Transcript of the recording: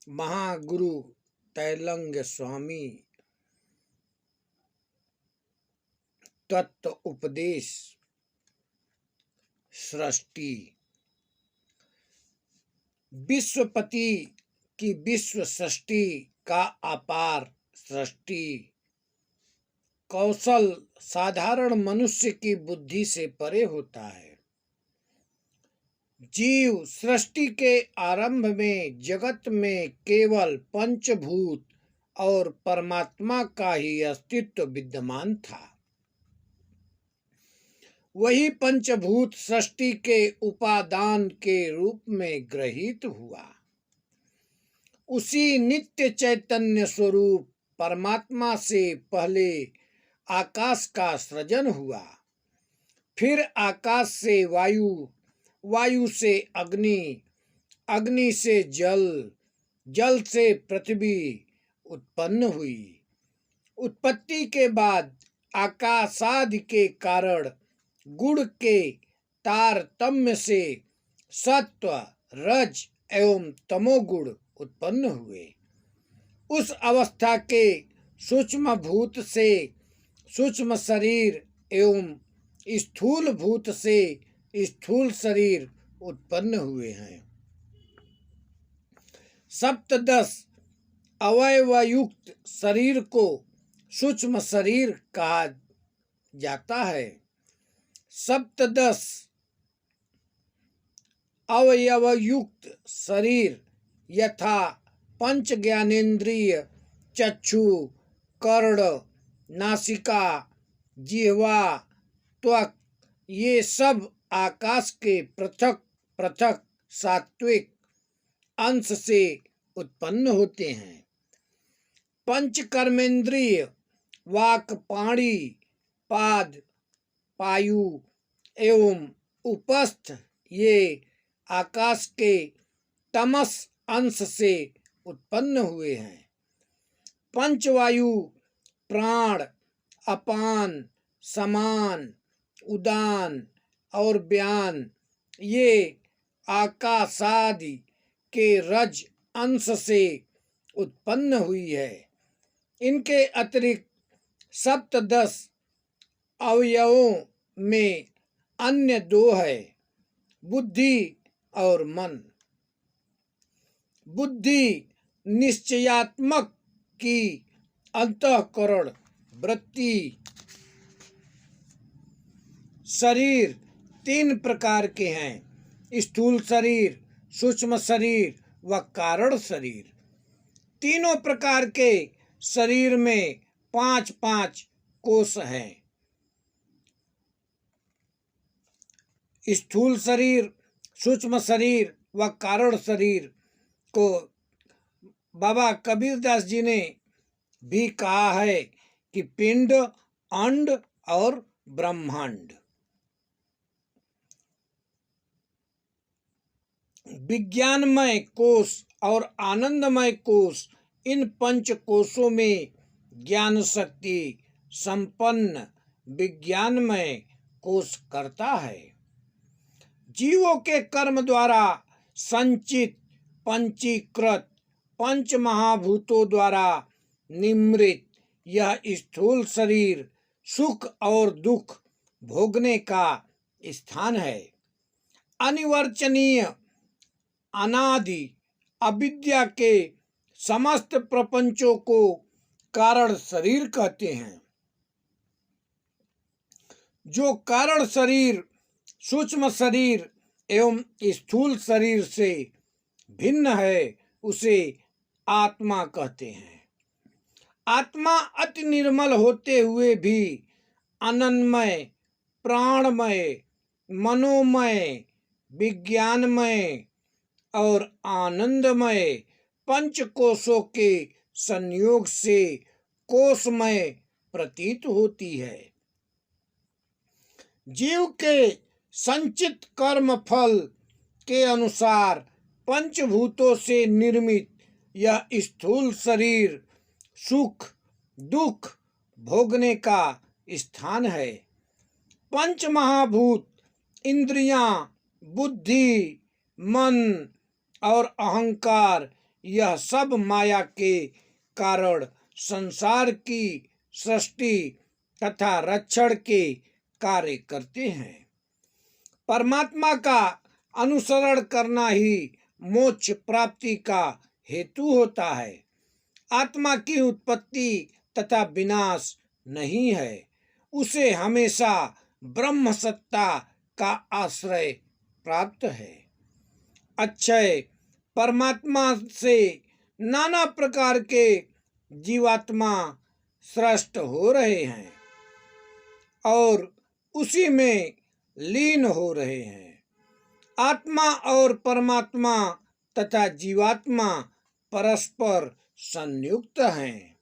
महागुरु तैलंग स्वामी तत्व उपदेश सृष्टि। विश्वपति की विश्व सृष्टि का अपार सृष्टि कौशल साधारण मनुष्य की बुद्धि से परे होता है। जीव सृष्टि के आरंभ में जगत में केवल पंचभूत और परमात्मा का ही अस्तित्व विद्यमान था। वही पंचभूत सृष्टि के उपादान के रूप में ग्रहित हुआ। उसी नित्य चैतन्य स्वरूप परमात्मा से पहले आकाश का सृजन हुआ, फिर आकाश से वायु, वायु से अग्नि, अग्नि से जल, जल से पृथ्वी उत्पन्न हुई। उत्पत्ति के बाद आकाशादि के कारण गुण के तारतम्य से सत्व, रज एवं तमोगुण उत्पन्न हुए। उस अवस्था के सूक्ष्म भूत से सूक्ष्म शरीर एवं स्थूल भूत से स्थूल शरीर उत्पन्न हुए हैं। सप्तदश अवयवयुक्त शरीर को सूक्ष्म शरीर कहा जाता है। सप्तदश अवयवयुक्त शरीर यथा पंच ज्ञानेन्द्रिय, चक्षु, कर्ण, नासिका, जिह्वा, त्वक, ये सब आकाश के पृथक पृथक सात्विक अंश से उत्पन्न होते हैं। पंच कर्मेंद्रिय वाक, पाणी, पाद, पायु एवं उपस्थ ये आकाश के तमस अंश से उत्पन्न हुए हैं। पंचवायु प्राण, अपान, समान, उदान और व्यान ये आकाशादि के रज अंश से उत्पन्न हुई है। इनके अतिरिक्त सप्तदश अवयवों में अन्य दो है, बुद्धि और मन। बुद्धि निश्चयात्मक की अंतःकरण वृत्ति। शरीर तीन प्रकार के हैं, स्थूल शरीर, सूक्ष्म शरीर व कारण शरीर। तीनों प्रकार के शरीर में 5-5 कोष हैं। स्थूल शरीर, सूक्ष्म शरीर व कारण शरीर को बाबा कबीरदास जी ने भी कहा है कि पिंड, अंड और ब्रह्मांड। विज्ञानमय कोष और आनंदमय कोष, इन पंच कोषों में ज्ञान शक्ति संपन्न विज्ञानमय कोष करता है। जीवों के कर्म द्वारा संचित पंचीकृत पंच महाभूतों द्वारा निम्रित यह स्थूल शरीर सुख और दुख भोगने का स्थान है। अनिर्वचनीय अनादि अविद्या के समस्त प्रपंचों को कारण शरीर कहते हैं। जो कारण शरीर सूक्ष्म शरीर एवं स्थूल शरीर से भिन्न है उसे आत्मा कहते हैं। आत्मा अति निर्मल होते हुए भी अनन्मय, प्राणमय, मनोमय, विज्ञानमय और आनंदमय पंच कोशों के संयोग से कोशमय प्रतीत होती है। जीव के संचित कर्म फल के अनुसार पंचभूतों से निर्मित यह स्थूल शरीर सुख दुख भोगने का स्थान है। पंच महाभूत इंद्रियां, बुद्धि, मन और अहंकार यह सब माया के कारण संसार की सृष्टि तथा रक्षण के कार्य करते हैं। परमात्मा का अनुसरण करना ही मोक्ष प्राप्ति का हेतु होता है। आत्मा की उत्पत्ति तथा विनाश नहीं है, उसे हमेशा ब्रह्म सत्ता का आश्रय प्राप्त है। अक्षय परमात्मा से नाना प्रकार के जीवात्मा सृष्ट हो रहे हैं और उसी में लीन हो रहे हैं। आत्मा और परमात्मा तथा जीवात्मा परस्पर संयुक्त हैं।